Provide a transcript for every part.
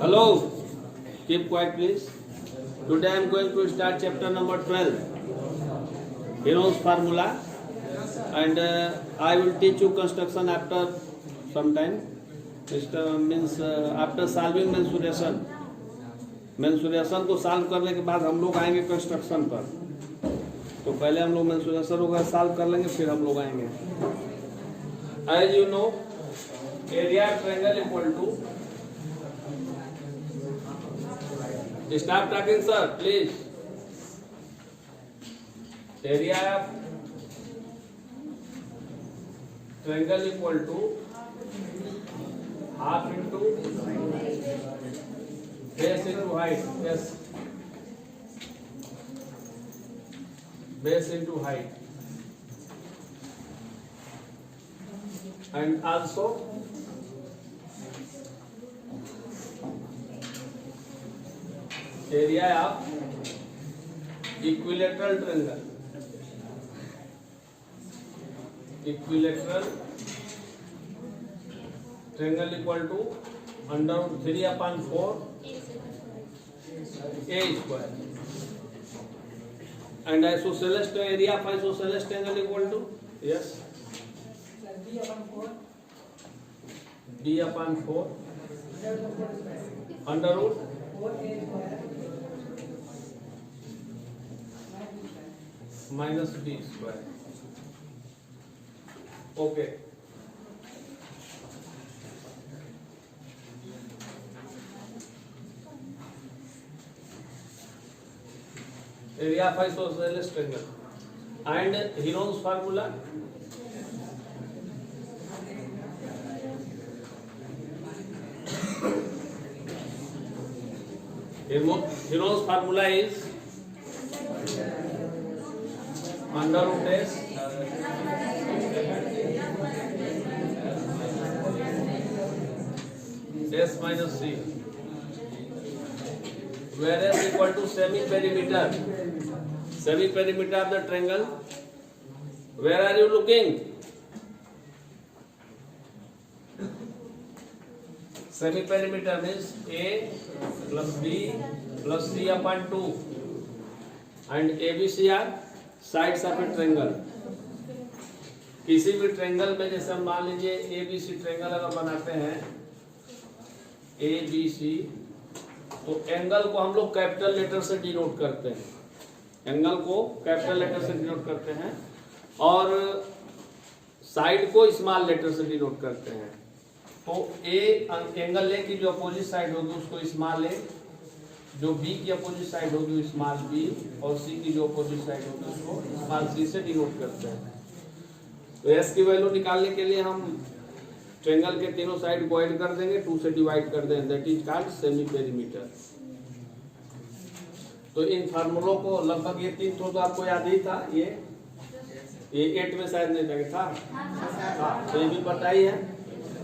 Hello, keep quiet please. Today I am going to start chapter number 12, Heron's formula, and I will teach you construction after some time. After solving mensuration. mensuration को solve करने के बाद हम लोग आएंगे construction पर. तो पहले हम लोग mensuration वगैरह सॉल्व कर लेंगे, फिर हम लोग आएंगे. As you know, area of triangle equal to. Stop talking, sir, please. Area of triangle equal to half into base into height. Yes, base into height, and also area of equilateral triangle. Equilateral triangle equal to under root 3/4 a square. And isosceles area of isosceles triangle equal to, yes, d/4 under root minus d square. Okay. Area of isosceles triangle and Heron's formula. Heron's formula is under root s minus c, where s equal to semi perimeter of the triangle. Where are you looking? Semi perimeter means a plus b plus c/2, and ABC are sides of a triangle. किसी भी triangle में जैसे हम मान लीजिए ABC triangle अगर बनाते हैं ABC, तो एंगल को हम लोग कैपिटल लेटर से डिनोट करते हैं. एंगल को कैपिटल लेटर से डिनोट करते हैं और साइड को स्मॉल लेटर से डिनोट करते हैं. तो एंगल ए की जो अपोजिट साइड होगी उसको स्मॉल ए, जो बी की अपोजिट साइड होगी स्मॉल बी, और सी की जो अपोजिट साइड होगी उसको स्मॉल सी से डिनोट करते हैं. तो एस की वैल्यू निकालने के लिए हम ट्रायंगल के तीनों साइड को ऐड कर देंगे, 2 से डिवाइड कर देंगे, that is called semi perimeter. तो इन फार्मूलों को लगभग ये 3 तो आपको याद ही था. ये 8 में शायद नहीं था, तो ये भी पता ही है.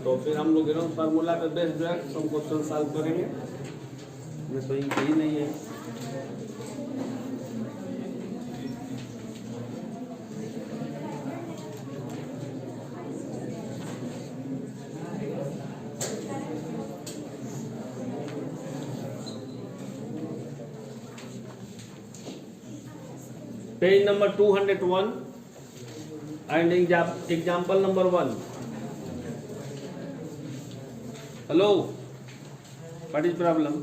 तो फिर हम लोग हेरोन्स फार्मूला पे बेस्ड जो है हम क्वेश्चन सॉल्व करेंगे. मैं सही ही नहीं है. Page number 201 and example number 1. Hello, what is problem?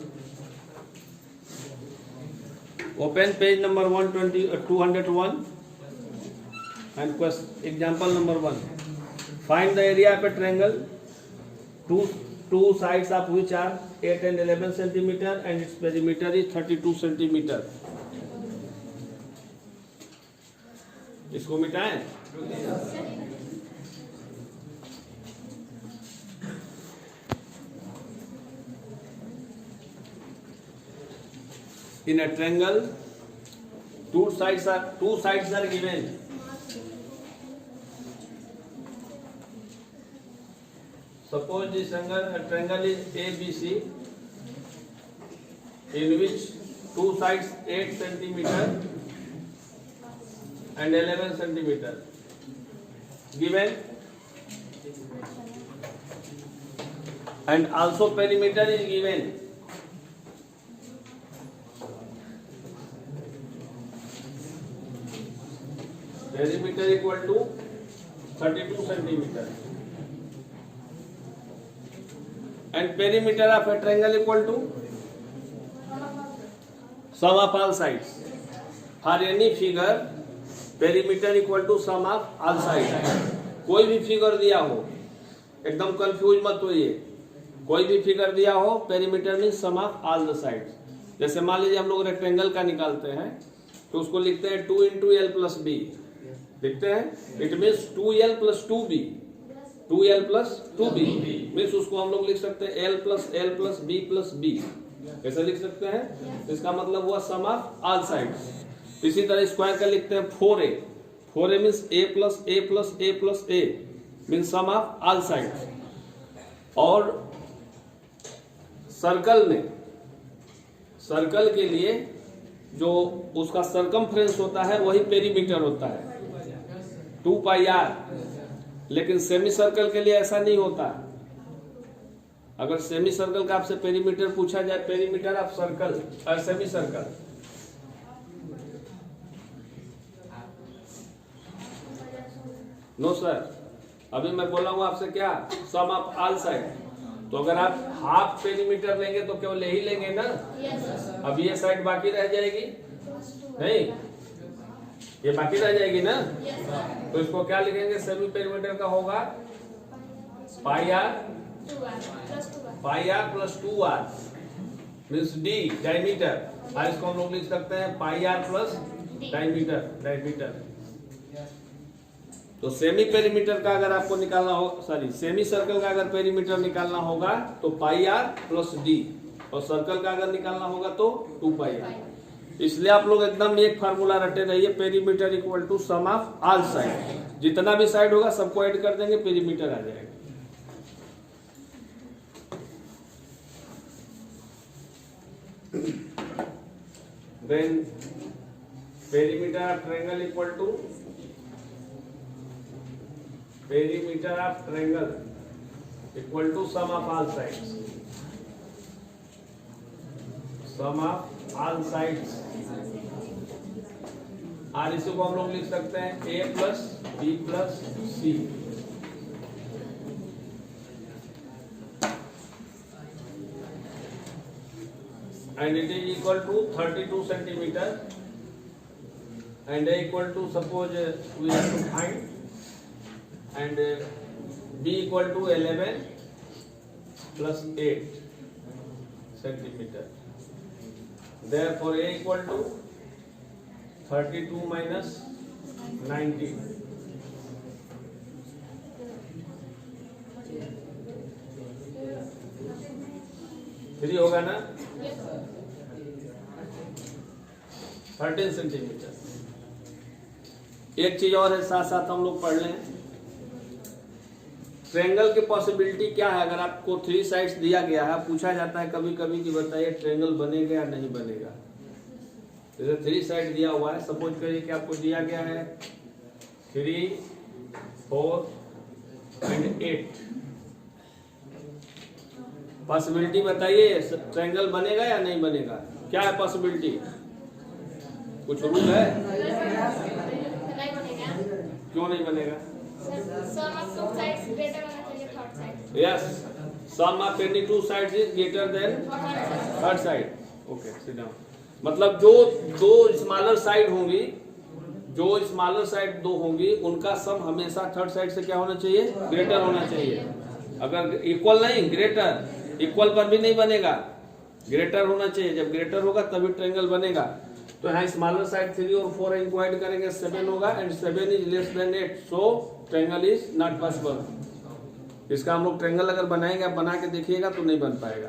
Open page number 201 and example number 1. Find the area of a triangle, two sides of which are 8 and 11 centimeter and its perimeter is 32 centimeter. इसको मिटाएं. In a triangle, two sides are given. Suppose this triangle is ABC, in which two sides 8 centimeter and 11 centimeter given, and also perimeter is given perimeter equal to 32 centimetre and perimeter of a triangle equal to sum of all sides for any figure perimeter equal to sum of all side. कोई भी figure दिया हो, एकदम confuse मत होइए, कोई भी figure दिया हो perimeter mean sum of all the sides. जैसे मान लीजिए हम लोग रेक्टेंगल का निकालते हैं तो उसको लिखते हैं 2 × L + B, लिखते हैं it means 2L + 2B, 2L + 2B means उसको हम लोग लिख सकते हैं L + L + B + B, कैसे लिख सकते हैं? इसका मतलब हुआ सम ऑफ ऑल साइड्स। इसी तरह स्क्वायर का लिखते हैं 4A, 4A means A + A + A + A means sum of all sides. और सर्कल में, सर्कल के लिए जो उसका सरकमफ्रेंस होता है वही पेरीमीटर होता है 2πr, लेकिन सेमी सर्कल के लिए ऐसा नहीं होता। अगर सेमी सर्कल का आपसे पेरीमीटर पूछा जाए, पेरीमीटर ऑफ सर्कल और सेमी सर्कल, नो सर, अभी मैं बोला हूं आपसे क्या, सम ऑफ ऑल साइड। तो अगर आप हाफ पेरीमीटर लेंगे तो केवल यही लेंगे ना, अब ये साइड बाकी रह जाएगी नहीं, ये बाकी रह जाएगी ना, तो इसको क्या लिखेंगे? सेमी पेरीमीटर का होगा πr + 2r means d diameter, और इसको हम लोग लिख सकते हैं πr + डायमीटर। तो सेमी पेरीमीटर का अगर आपको निकालना हो, सॉरी सेमी सर्कल का अगर पेरीमीटर निकालना होगा तो πr + d, और सर्कल का अगर निकालना होगा तो 2πr। इसलिए आप लोग एकदम एक फार्मूला रटे रहिए, perimeter equal to sum of all side. जितना भी साइड होगा सबको ऐड कर देंगे, पेरीमीटर आ जाएगा। Then perimeter of triangle equal to perimeter of triangle equal to sum of all sides, sum of all sides। और इसी को हम लोग लिख सकते हैं A + B + C, and it is equal to 32 centimeter, and A equal to, suppose we have to find, and B equal to 11 + 8 centimeter. Therefore A equal to 32 - 19. Free होगा ना? 13 सेंटीमीटर। एक चीज और है, साथ साथ हम लोग पढ़ लें, ट्रायंगल की पॉसिबिलिटी क्या है। अगर आपको 3 साइड्स दिया गया है, पूछा जाता है कभी कभी कि बताइए ट्रायंगल बनेगा या नहीं बनेगा। जैसे 3 साइड दिया हुआ है, सपोज करिए कि आपको दिया गया है 3, 4 एंड 8। पॉसिबिलिटी बताइए ट्रायंगल बनेगा या नहीं बनेगा, क्या है पॉसिबिलिटी? कुछ रूल है? क्यों नहीं बनेगा? Sum of 2 sides greater होना चाहिए third side। Yes, sum of any 2 sides is greater than third side। Okay, sit down। मतलब जो दो स्मॉलर साइड होंगी, जो स्मॉलर साइड 2 होंगी, उनका सम हमेशा थर्ड साइड से क्या होना चाहिए? ग्रेटर होना चाहिए। अगर इक्वल नहीं, ग्रेटर, इक्वल पर भी नहीं बनेगा, ग्रेटर होना चाहिए। जब ग्रेटर होगा तभी ट्रायंगल बनेगा। तो यहाँ स्मॉलर साइड 3 और 4 इनको ऐड करेंगे, 7 होगा, and 7 is less than 8, so triangle is not possible. इसका हम लोग ट्रायंगल अगर बनाएंगे, आप बना के देखिएगा तो नहीं बन पाएगा।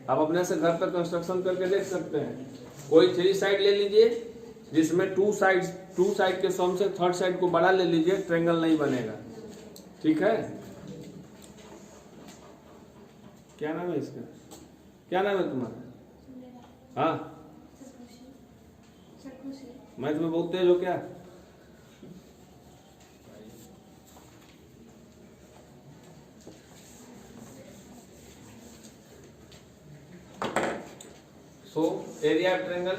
आप अपने से घर पर कंस्ट्रक्शन करके देख सकते हैं। कोई 3 साइड ले लीजिए जिसमें 2 साइड के सम से थर्ड साइड को बड़ा ले लीजिए, ट्रायंगल नहीं बनेगा। ठीक है? क्या नाम है इसका? क्या नाम है तुम्हारा? हाँ, मैं तुम्हें बहुत तेज हो क्या? So area of triangle,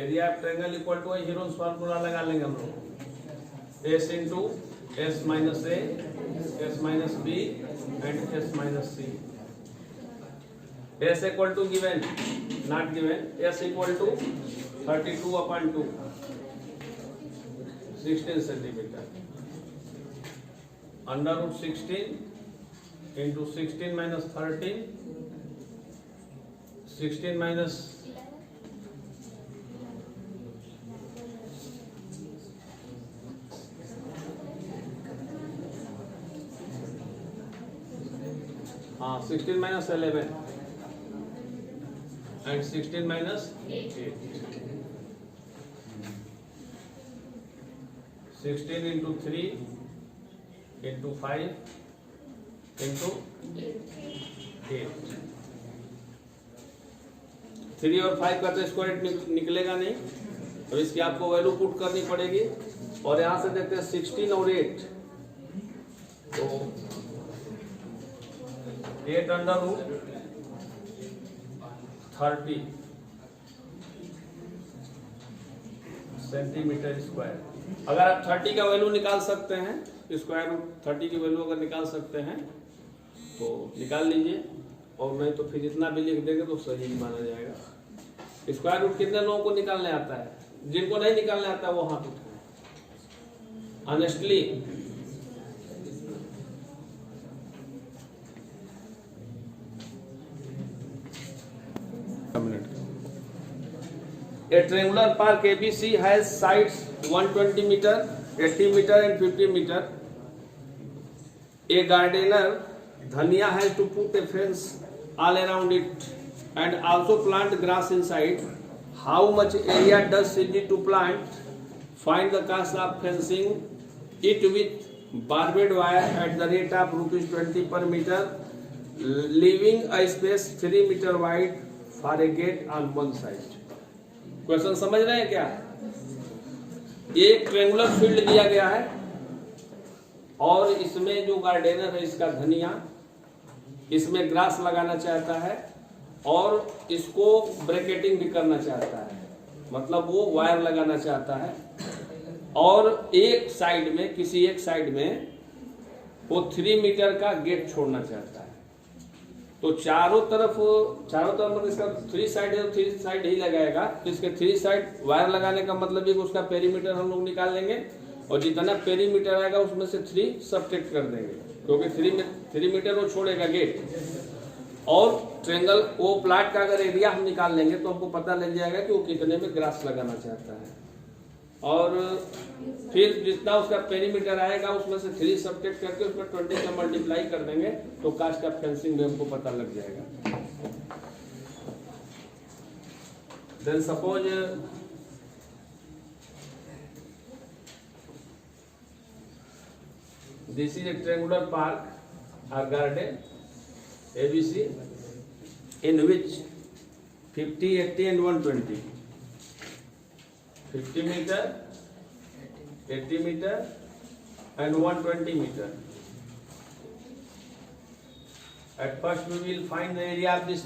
area of triangle equal to Heron's formula लगा लेंगे हम लोग, S into S minus A, S minus B and S minus C. S equal to given, not given, S equal to 32/2, 16 centimetre, under root 16 into 16 minus 13, 16 minus 16 minus 11 and 16 minus 8. 16 into 3 into 5 into 8. 3 और 5 का तो square निकलेगा नहीं, तो इसकी आपको value put करनी पड़ेगी। और यहां से देखते हैं 16 और 8, तो 8 अंडर रूट 30 सेंटीमीटर स्क्वायर। अगर आप 30 का वैल्यू निकाल सकते हैं, स्क्वायर रूट 30 की वैल्यू अगर निकाल सकते हैं तो निकाल लीजिए, और नहीं तो फिर जितना भी लिख देंगे तो सही माना जाएगा। स्क्वायर रूट कितने लोगों को निकालने आता है? जिनको नहीं निकालने आता वो हाथ उठाएं honestly. A triangular park ABC has sides 120 meter, 80 meter and 50 meter. A gardener Dhania has to put a fence all around it and also plant grass inside. How much area does she need to plant? Find the cost of fencing it with barbed wire at the rate of ₹20 per meter, leaving a space 3 meter wide for a gate on one side. Question समझ रहे हैं क्या? एक triangular field दिया गया है और इसमें जो गार्डनर है इसका धनिया इसमें ग्रास लगाना चाहता है और इसको ब्रैकेटिंग भी करना चाहता है, मतलब वो वायर लगाना चाहता है, और एक साइड में, किसी एक साइड में वो 3 मीटर का गेट छोड़ना चाहता है। तो चारों तरफ मतलब इसका 3 साइड है तो 3 साइड ही लगाएगा, तो इसके 3 साइड वायर लगाने का मतलब है कि उसका पेरीमीटर हम लोग निकाल लेंगे और जितना पेरीमीटर आएगा उसमें से 3 सब्ट्रैक्ट कर देंगे, क्योंकि 3 मीटर वो छोड़ेगा गेट। और ट्रायंगल वो प्लाट का अगर एरिया हम निकाल लेंगे तो हमको पता लग जाएगा कि वो कितने में ग्रास लगाना चाहता है, और फिर जितना उसका पेरीमीटर आएगा उसमें से 3 सब्ट्रैक्ट करके उसमें 20 का मल्टीप्लाई कर देंगे तो कास्ट ऑफ फेंसिंग में हमको पता लग जाएगा। Then suppose this is a triangular park और garden ABC in which 50, 80 and 120, 50 meter, 80 meter and 120 meter. At first we will find the area of this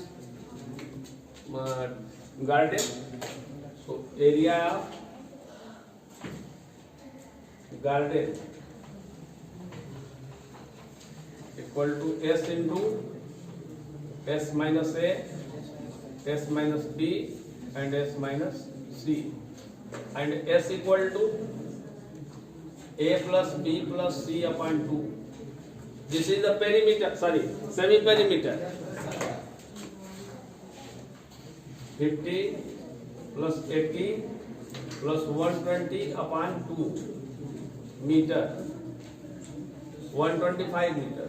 garden. So area of garden equal to S into S minus A, S minus B and S minus C, and S equal to A plus B plus C upon 2. This is the perimeter, sorry, semi-perimeter. 50 plus 80 plus 120 upon 2 meter, 125 meter.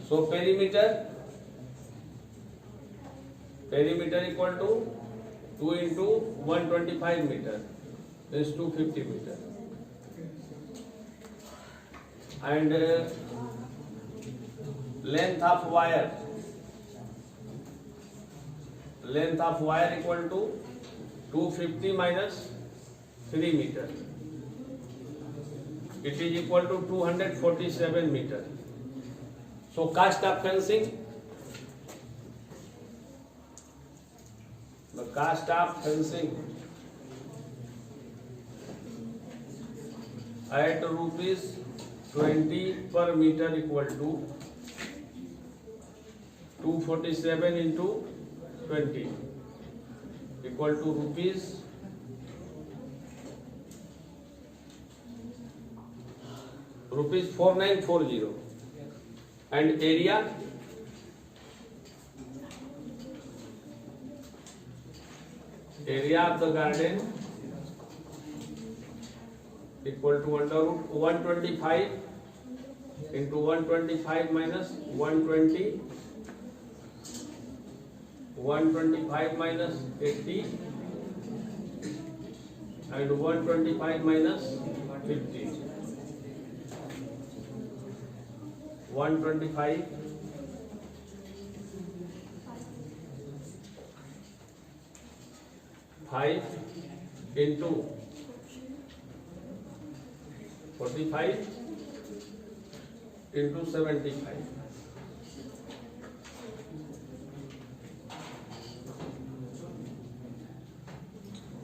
So perimeter equal to 2 into 125 meter is 250 meter, and length of wire equal to 250 minus 3 meter. It is equal to 247 meter. So cost of fencing, cost of fencing at ₹20 per meter equal to 247 into 20 equal to rupees 4940 and area of the garden equal to under root 125 into 125 minus 120, 125 minus 80 and 125 minus 50. 125 5 into 45 into 75.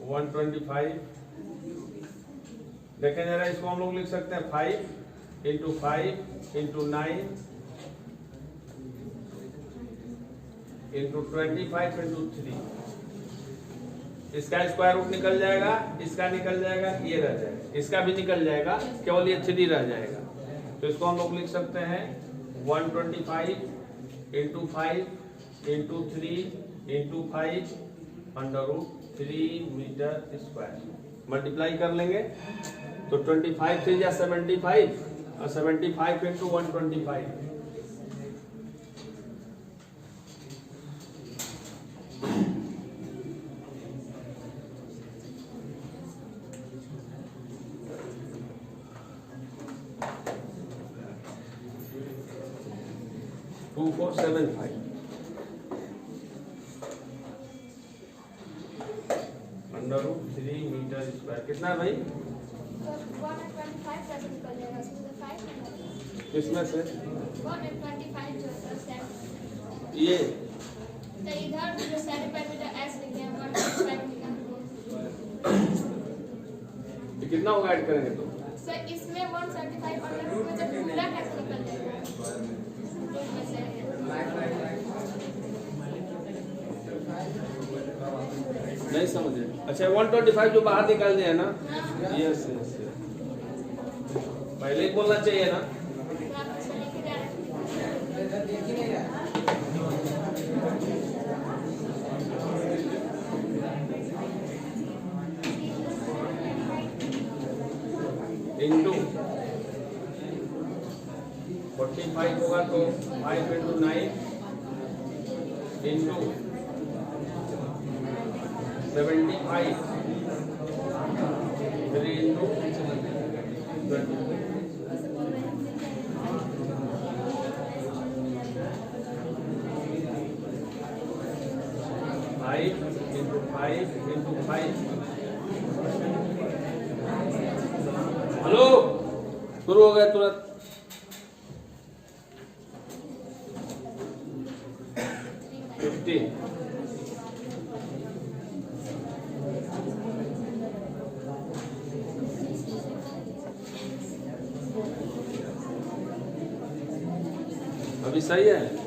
One 125 देखें जरा, इसको हम लोग लिख सकते हैं 5 into 5 into 9 into 25 into 3. इसका square root निकल जाएगा, इसका निकल जाएगा, ये रह जाएगा, इसका भी निकल जाएगा, केवल ये 3 रह जाएगा। तो इसको हम लोग लिख सकते हैं 125 into 5 into 3 into 5 under root 3 metre square. Multiply कर लेंगे तो 25 3 या 75 और 75 into 125 2475 under root 3 metre square. कितना है भाई? 125 कैसे निकल जाएगा? उसमें से 5 निकल किसमें से? 125 जो है ये तो इधर जो 75 मीटर एस लिखे हैं 125 निकल। ये कितना होगा ऐड करेंगे तो? सर इसमें 175 अंडर रूट में जब पूरा कैसे निकल जाएगा? नहीं समझे? अच्छा 125 जो बाहर निकाल दिया ना, यस यस, पहले ही बोलना चाहिए ना। इंटू 45 होगा तो 5 into 9 into 75 3 into 20 5 into 5 into 5। Hello, शुरू हो गया तुरंत। अभी सही है।